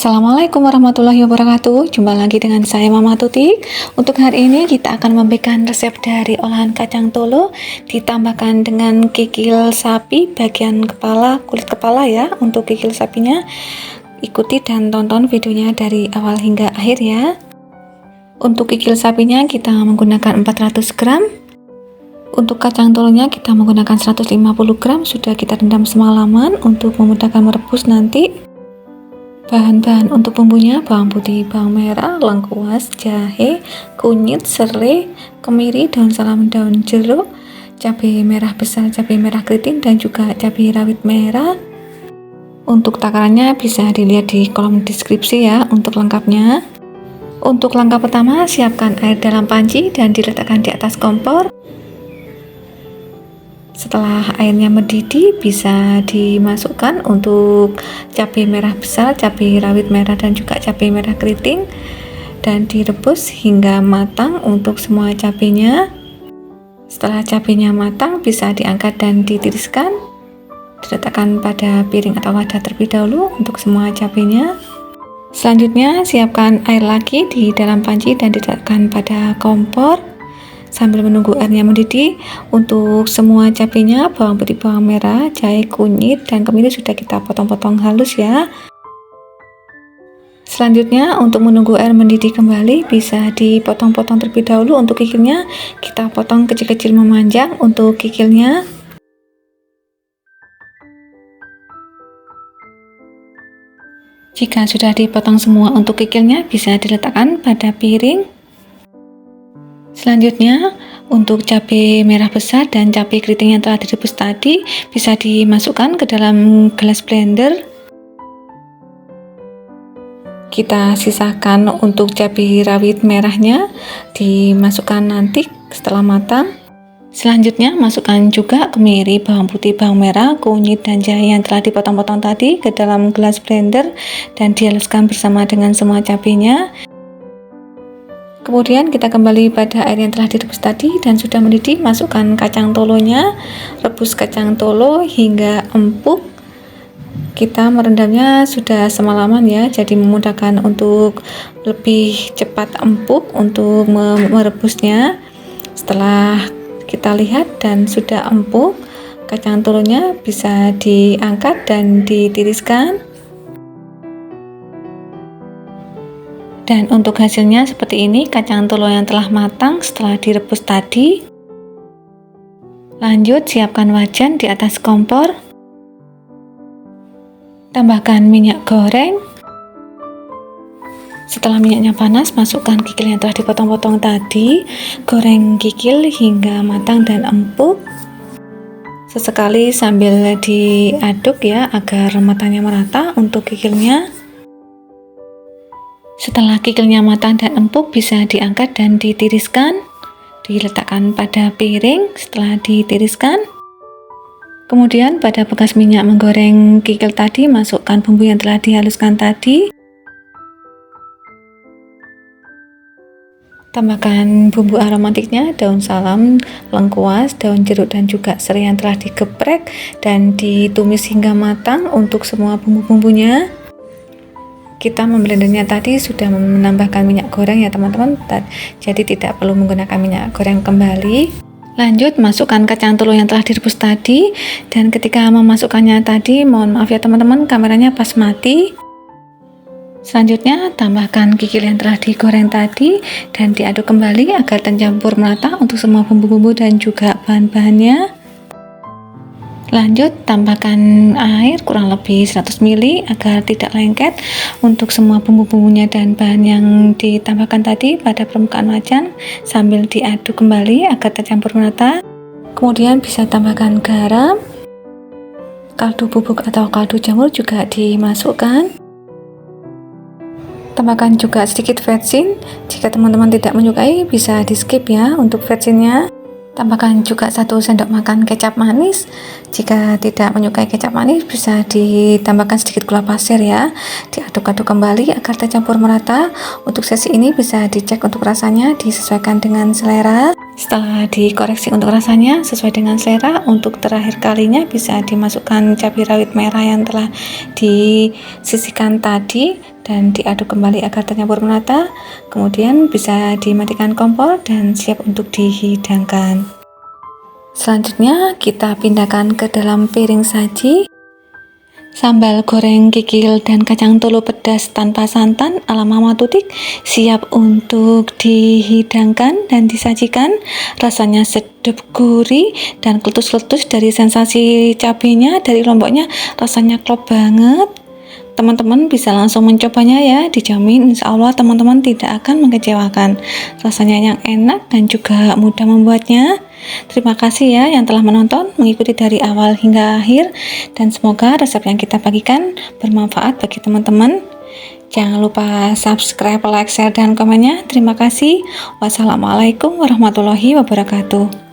Assalamualaikum warahmatullahi wabarakatuh. Jumpa lagi dengan saya Mama Tuti. Untuk hari ini kita akan memberikan resep dari olahan kacang tolo ditambahkan dengan kikil sapi bagian kepala, kulit kepala ya. Untuk kikil sapinya ikuti dan tonton videonya dari awal hingga akhir ya. Untuk kikil sapinya kita menggunakan 400 gram. Untuk kacang tolonya kita menggunakan 150 gram, sudah kita rendam semalaman untuk memudahkan merebus nanti. Bahan-bahan untuk bumbunya: bawang putih, bawang merah, lengkuas, jahe, kunyit, serai, kemiri, daun salam, daun jeruk, cabai merah besar, cabai merah keriting, dan juga cabai rawit merah. Untuk takarannya bisa dilihat di kolom deskripsi ya untuk lengkapnya. Untuk langkah pertama, siapkan air dalam panci dan diletakkan di atas kompor. Setelah airnya mendidih, bisa dimasukkan untuk cabai merah besar, cabai rawit merah, dan juga cabai merah keriting, dan direbus hingga matang untuk semua cabainya. Setelah cabainya matang, bisa diangkat dan ditiriskan. Diletakkan pada piring atau wadah terlebih dahulu untuk semua cabainya. Selanjutnya, siapkan air lagi di dalam panci dan diletakkan pada kompor. Sambil menunggu airnya mendidih, untuk semua cabenya, bawang putih, bawang merah, jahe, kunyit, dan kemiri sudah kita potong-potong halus ya. Selanjutnya, untuk menunggu air mendidih kembali, bisa dipotong-potong terlebih dahulu. Untuk kikilnya kita potong kecil-kecil memanjang untuk kikilnya. Jika sudah dipotong semua untuk kikilnya, bisa diletakkan pada piring. Selanjutnya, untuk cabai merah besar dan cabai keriting yang telah direbus tadi bisa dimasukkan ke dalam gelas blender. Kita sisakan untuk cabai rawit merahnya, dimasukkan nanti setelah matang. Selanjutnya, masukkan juga kemiri, bawang putih, bawang merah, kunyit, dan jahe yang telah dipotong-potong tadi ke dalam gelas blender dan dihaluskan bersama dengan semua cabainya. Kemudian kita kembali pada air yang telah direbus tadi dan sudah mendidih, masukkan kacang tolonya, rebus kacang tolo hingga empuk. Kita merendamnya sudah semalaman ya, jadi memudahkan untuk lebih cepat empuk untuk merebusnya. Setelah kita lihat dan sudah empuk, kacang tolonya bisa diangkat dan ditiriskan. Dan untuk hasilnya seperti ini, kacang tolo yang telah matang setelah direbus tadi. Lanjut, siapkan wajan di atas kompor. Tambahkan minyak goreng. Setelah minyaknya panas, masukkan kikil yang telah dipotong-potong tadi. Goreng kikil hingga matang dan empuk. Sesekali sambil diaduk ya, agar matangnya merata untuk kikilnya. Setelah kikilnya matang dan empuk, bisa diangkat dan ditiriskan. Diletakkan pada piring setelah ditiriskan. Kemudian pada bekas minyak menggoreng kikil tadi, masukkan bumbu yang telah dihaluskan tadi. Tambahkan bumbu aromatiknya, daun salam, lengkuas, daun jeruk, dan juga serai yang telah digeprek dan ditumis hingga matang untuk semua bumbu-bumbunya. Kita memblendernya tadi sudah menambahkan minyak goreng ya teman-teman, jadi tidak perlu menggunakan minyak goreng kembali. Lanjut, masukkan kacang tolo yang telah direbus tadi, dan ketika memasukkannya tadi, mohon maaf ya teman-teman, kameranya pas mati. Selanjutnya, tambahkan kikil yang telah digoreng tadi dan diaduk kembali agar tercampur merata untuk semua bumbu-bumbu dan juga bahan-bahannya. Lanjut, tambahkan air kurang lebih 100 ml agar tidak lengket untuk semua bumbu-bumbunya dan bahan yang ditambahkan tadi pada permukaan wajan, sambil diaduk kembali agar tercampur merata. Kemudian bisa tambahkan garam, kaldu bubuk atau kaldu jamur juga dimasukkan. Tambahkan juga sedikit vetsin. Jika teman-teman tidak menyukai, bisa di skip ya untuk vetsinnya. Tambahkan juga 1 sendok makan kecap manis. Jika tidak menyukai kecap manis, bisa ditambahkan sedikit gula pasir ya. Diaduk-aduk kembali agar tercampur merata. Untuk sesi ini bisa dicek untuk rasanya, disesuaikan dengan selera. Setelah dikoreksi untuk rasanya sesuai dengan selera, untuk terakhir kalinya bisa dimasukkan cabai rawit merah yang telah disisihkan tadi dan diaduk kembali agar tercampur merata. Kemudian bisa dimatikan kompor dan siap untuk dihidangkan. Selanjutnya kita pindahkan ke dalam piring saji. Sambal goreng kikil dan kacang tolo pedas tanpa santan ala Mama Tutik siap untuk dihidangkan dan disajikan. Rasanya sedap, gurih, dan kletus-kletus dari sensasi cabenya, dari lomboknya rasanya klop banget. Teman-teman bisa langsung mencobanya ya, dijamin insya Allah teman-teman tidak akan mengecewakan. Rasanya yang enak dan juga mudah membuatnya. Terima kasih ya yang telah menonton, mengikuti dari awal hingga akhir, dan semoga resep yang kita bagikan bermanfaat bagi teman-teman. Jangan lupa subscribe, like, share, dan komennya. Terima kasih. Wassalamualaikum warahmatullahi wabarakatuh.